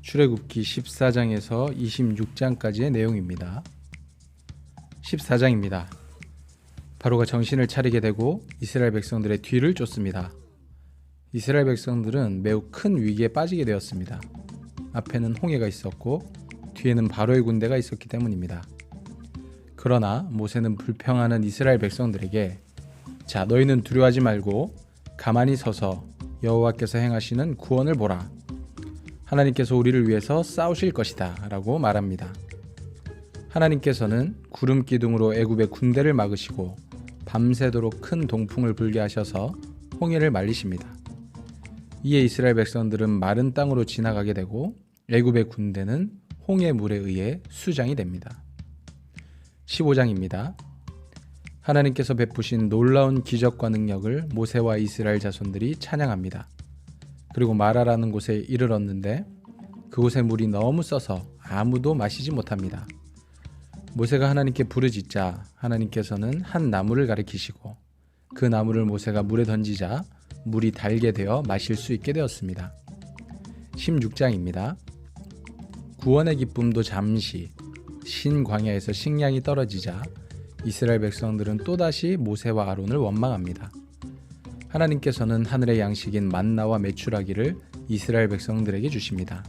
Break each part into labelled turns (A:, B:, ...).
A: 출애굽기 14장에서 26장까지의 내용입니다. 14장입니다. 바로가 정신을 차리게 되고 이스라엘 백성들의 뒤를 쫓습니다. 이스라엘 백성들은 매우 큰 위기에 빠지게 되었습니다. 앞에는 홍해가 있었고 뒤에는 바로의 군대가 있었기 때문입니다. 그러나 모세는 불평하는 이스라엘 백성들에게 자, 너희는 두려워하지 말고 가만히 서서 여호와께서 행하시는 구원을 보라. 하나님께서 우리를 위해서 싸우실 것이다 라고 말합니다. 하나님께서는 구름 기둥으로 애굽의 군대를 막으시고 밤새도록 큰 동풍을 불게 하셔서 홍해를 말리십니다. 이에 이스라엘 백성들은 마른 땅으로 지나가게 되고 애굽의 군대는 홍해 물에 의해 수장이 됩니다. 15장입니다. 하나님께서 베푸신 놀라운 기적과 능력을 모세와 이스라엘 자손들이 찬양합니다. 그리고 마라라는 곳에 이르렀는데 그곳의 물이 너무 써서 아무도 마시지 못합니다. 모세가 하나님께 부르짖자 하나님께서는 한 나무를 가리키시고 그 나무를 모세가 물에 던지자 물이 달게 되어 마실 수 있게 되었습니다. 16장입니다. 구원의 기쁨도 잠시 신광야에서 식량이 떨어지자 이스라엘 백성들은 또다시 모세와 아론을 원망합니다. 하나님께서는 하늘의 양식인 만나와 메추라기를 이스라엘 백성들에게 주십니다.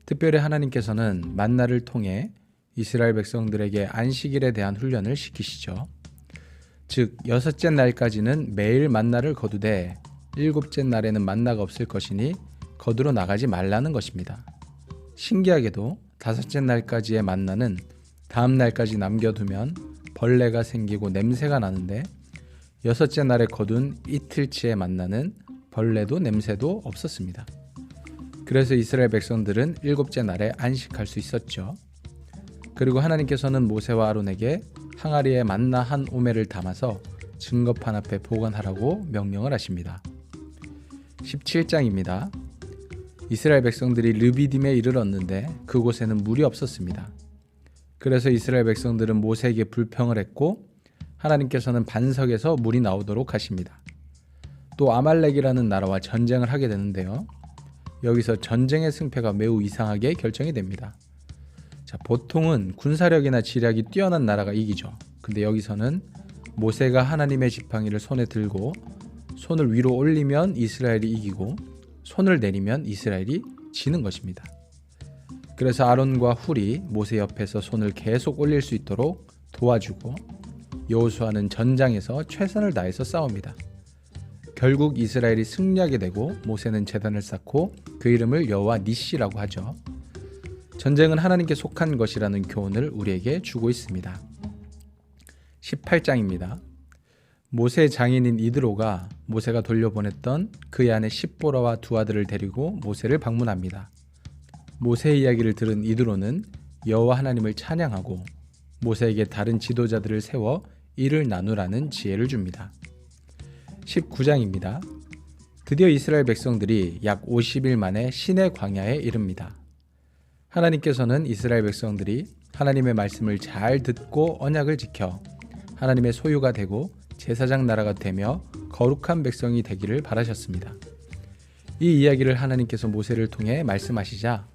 A: 특별히 하나님께서는 만나를 통해 이스라엘 백성들에게 안식일에 대한 훈련을 시키시죠. 즉 여섯째 날까지는 매일 만나를 거두되 일곱째 날에는 만나가 없을 것이니 거두러 나가지 말라는 것입니다. 신기하게도 다섯째 날까지의 만나는 다음 날까지 남겨두면 벌레가 생기고 냄새가 나는데 여섯째 날에 거둔 이틀치의 만나는 벌레도 냄새도 없었습니다. 그래서 이스라엘 백성들은 일곱째 날에 안식할 수 있었죠. 그리고 하나님께서는 모세와 아론에게 항아리에 만나 한 오멜을 담아서 증거판 앞에 보관하라고 명령을 하십니다. 17장입니다. 이스라엘 백성들이 르비딤에 이르렀는데 그곳에는 물이 없었습니다. 그래서 이스라엘 백성들은 모세에게 불평을 했고 하나님께서는 반석에서 물이 나오도록 하십니다. 또 아말렉이라는 나라와 전쟁을 하게 되는데요. 여기서 전쟁의 승패가 매우 이상하게 결정이 됩니다. 자, 보통은 군사력이나 지략이 뛰어난 나라가 이기죠. 근데 여기서는 모세가 하나님의 지팡이를 손에 들고 손을 위로 올리면 이스라엘이 이기고 손을 내리면 이스라엘이 지는 것입니다. 그래서 아론과 훌이 모세 옆에서 손을 계속 올릴 수 있도록 도와주고 여호수아는 전장에서 최선을 다해서 싸웁니다. 결국 이스라엘이 승리하게 되고 모세는 제단을 쌓고 그 이름을 여호와 니시라고 하죠. 전쟁은 하나님께 속한 것이라는 교훈을 우리에게 주고 있습니다. 18장입니다. 모세의 장인인 이드로가 모세가 돌려보냈던 그의 아내 십보라와 두 아들을 데리고 모세를 방문합니다. 모세의 이야기를 들은 이드로는 여호와 하나님을 찬양하고 모세에게 다른 지도자들을 세워 일을 나누라는 지혜를 줍니다. 19장입니다. 드디어 이스라엘 백성들이 약 50일 만에 시내 광야에 이릅니다. 하나님께서는 이스라엘 백성들이 하나님의 말씀을 잘 듣고 언약을 지켜 하나님의 소유가 되고 제사장 나라가 되며 거룩한 백성이 되기를 바라셨습니다. 이 이야기를 하나님께서 모세를 통해 말씀하시자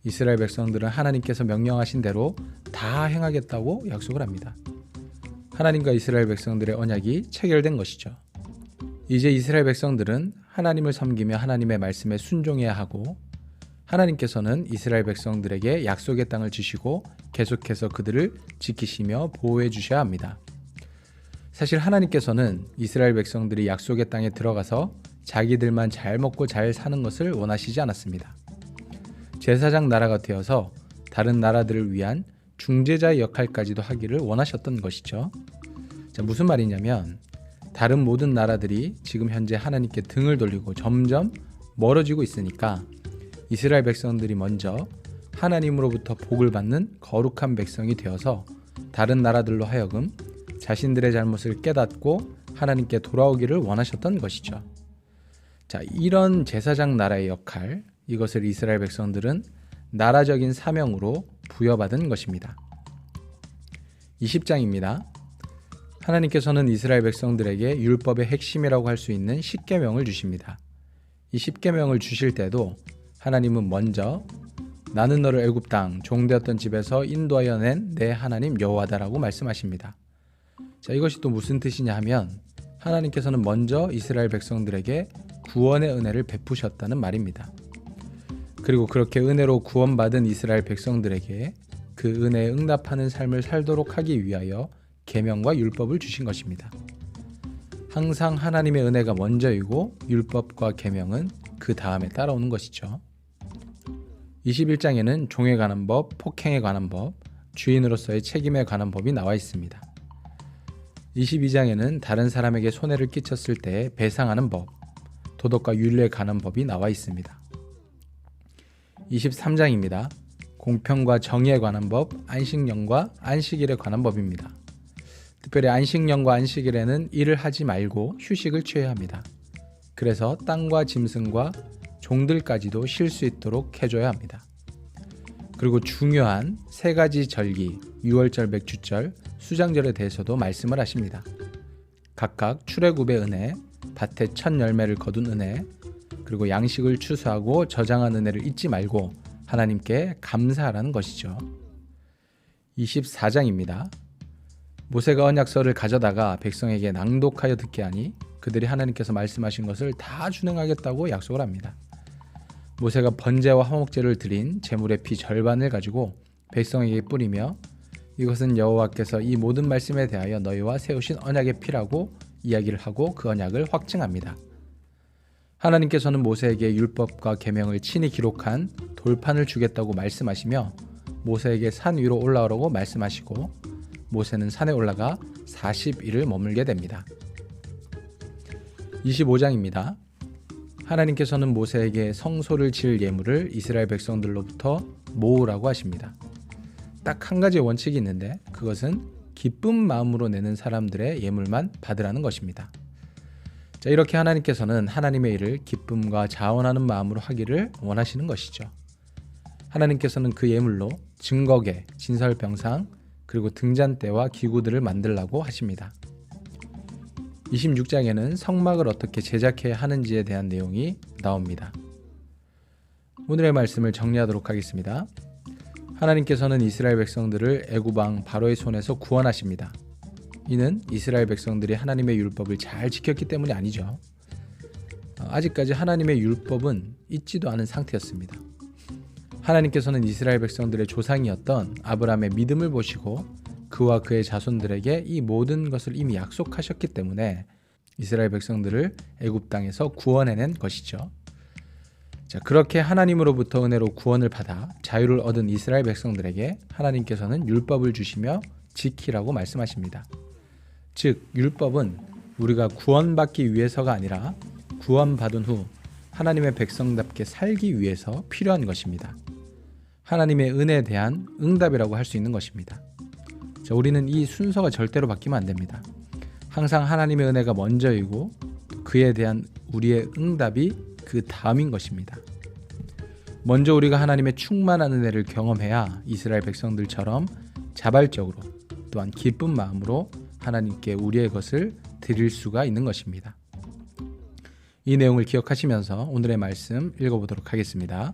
A: 이스라엘 백성들은 하나님께서 명령하신 대로 다 행하겠다고 약속을 합니다. 하나님과 이스라엘 백성들의 언약이 체결된 것이죠. 이제 이스라엘 백성들은 하나님을 섬기며 하나님의 말씀에 순종해야 하고 하나님께서는 이스라엘 백성들에게 약속의 땅을 주시고 계속해서 그들을 지키시며 보호해 주셔야 합니다. 사실 하나님께서는 이스라엘 백성들이 약속의 땅에 들어가서 자기들만 잘 먹고 잘 사는 것을 원하시지 않았습니다. 제사장 나라가 되어서 다른 나라들을 위한 중재자의 역할까지도 하기를 원하셨던 것이죠. 자, 무슨 말이냐면 다른 모든 나라들이 지금 현재 하나님께 등을 돌리고 점점 멀어지고 있으니까 이스라엘 백성들이 먼저 하나님으로부터 복을 받는 거룩한 백성이 되어서 다른 나라들로 하여금 자신들의 잘못을 깨닫고 하나님께 돌아오기를 원하셨던 것이죠. 자, 이런 제사장 나라의 역할, 이것을 이스라엘 백성들은 나라적인 사명으로 부여받은 것입니다. 20장입니다. 하나님께서는 이스라엘 백성들에게 율법의 핵심이라고 할 수 있는 십계명을 주십니다. 이 십계명을 주실 때도 하나님은 먼저 나는 너를 애굽 땅 종되었던 집에서 인도하여 낸 내 하나님 여호와다라고 말씀하십니다. 자, 이것이 또 무슨 뜻이냐 하면 하나님께서는 먼저 이스라엘 백성들에게 구원의 은혜를 베푸셨다는 말입니다. 그리고 그렇게 은혜로 구원받은 이스라엘 백성들에게 그 은혜에 응답하는 삶을 살도록 하기 위하여 계명과 율법을 주신 것입니다. 항상 하나님의 은혜가 먼저이고 율법과 계명은 그 다음에 따라오는 것이죠. 21장에는 종에 관한 법, 폭행에 관한 법, 주인으로서의 책임에 관한 법이 나와 있습니다. 22장에는 다른 사람에게 손해를 끼쳤을 때 배상하는 법, 도덕과 윤리에 관한 법이 나와 있습니다. 23장입니다. 공평과 정의에 관한 법, 안식년과 안식일에 관한 법입니다. 특별히 안식년과 안식일에는 일을 하지 말고 휴식을 취해야 합니다. 그래서 땅과 짐승과 종들까지도 쉴 수 있도록 해줘야 합니다. 그리고 중요한 세 가지 절기, 유월절, 맥주절, 수장절에 대해서도 말씀을 하십니다. 각각 출애굽의 은혜, 밭에 첫 열매를 거둔 은혜, 그리고 양식을 추수하고 저장한 은혜를 잊지 말고 하나님께 감사하라는 것이죠. 24장입니다. 모세가 언약서를 가져다가 백성에게 낭독하여 듣게 하니 그들이 하나님께서 말씀하신 것을 다 준행하겠다고 약속을 합니다. 모세가 번제와 화목제를 드린 제물의 피 절반을 가지고 백성에게 뿌리며 이것은 여호와께서 이 모든 말씀에 대하여 너희와 세우신 언약의 피라고 이야기를 하고 그 언약을 확증합니다. 하나님께서는 모세에게 율법과 계명을 친히 기록한 돌판을 주겠다고 말씀하시며 모세에게 산 위로 올라오라고 말씀하시고 모세는 산에 올라가 40일을 머물게 됩니다. 25장입니다. 하나님께서는 모세에게 성소를 지을 예물을 이스라엘 백성들로부터 모으라고 하십니다. 딱 한 가지 원칙이 있는데 그것은 기쁜 마음으로 내는 사람들의 예물만 받으라는 것입니다. 자, 이렇게 하나님께서는 하나님의 일을 기쁨과 자원하는 마음으로 하기를 원하시는 것이죠. 하나님께서는 그 예물로 증거계, 진설병상, 그리고 등잔대와 기구들을 만들라고 하십니다. 26장에는 성막을 어떻게 제작해야 하는지에 대한 내용이 나옵니다. 오늘의 말씀을 정리하도록 하겠습니다. 하나님께서는 이스라엘 백성들을 애굽 왕 바로의 손에서 구원하십니다. 이는 이스라엘 백성들이 하나님의 율법을 잘 지켰기 때문이 아니죠. 아직까지 하나님의 율법은 있지도 않은 상태였습니다. 하나님께서는 이스라엘 백성들의 조상이었던 아브라함의 믿음을 보시고 그와 그의 자손들에게 이 모든 것을 이미 약속하셨기 때문에 이스라엘 백성들을 애굽 땅에서 구원해낸 것이죠. 자, 그렇게 하나님으로부터 은혜로 구원을 받아 자유를 얻은 이스라엘 백성들에게 하나님께서는 율법을 주시며 지키라고 말씀하십니다. 즉, 율법은 우리가 구원받기 위해서가 아니라 구원받은 후 하나님의 백성답게 살기 위해서 필요한 것입니다. 하나님의 은혜에 대한 응답이라고 할 수 있는 것입니다. 자, 우리는 이 순서가 절대로 바뀌면 안 됩니다. 항상 하나님의 은혜가 먼저이고 그에 대한 우리의 응답이 그 다음인 것입니다. 먼저 우리가 하나님의 충만한 은혜를 경험해야 이스라엘 백성들처럼 자발적으로 또한 기쁜 마음으로 하나님께 우리의 것을 드릴 수가 있는 것입니다. 이 내용을 기억하시면서 오늘의 말씀 읽어보도록 하겠습니다.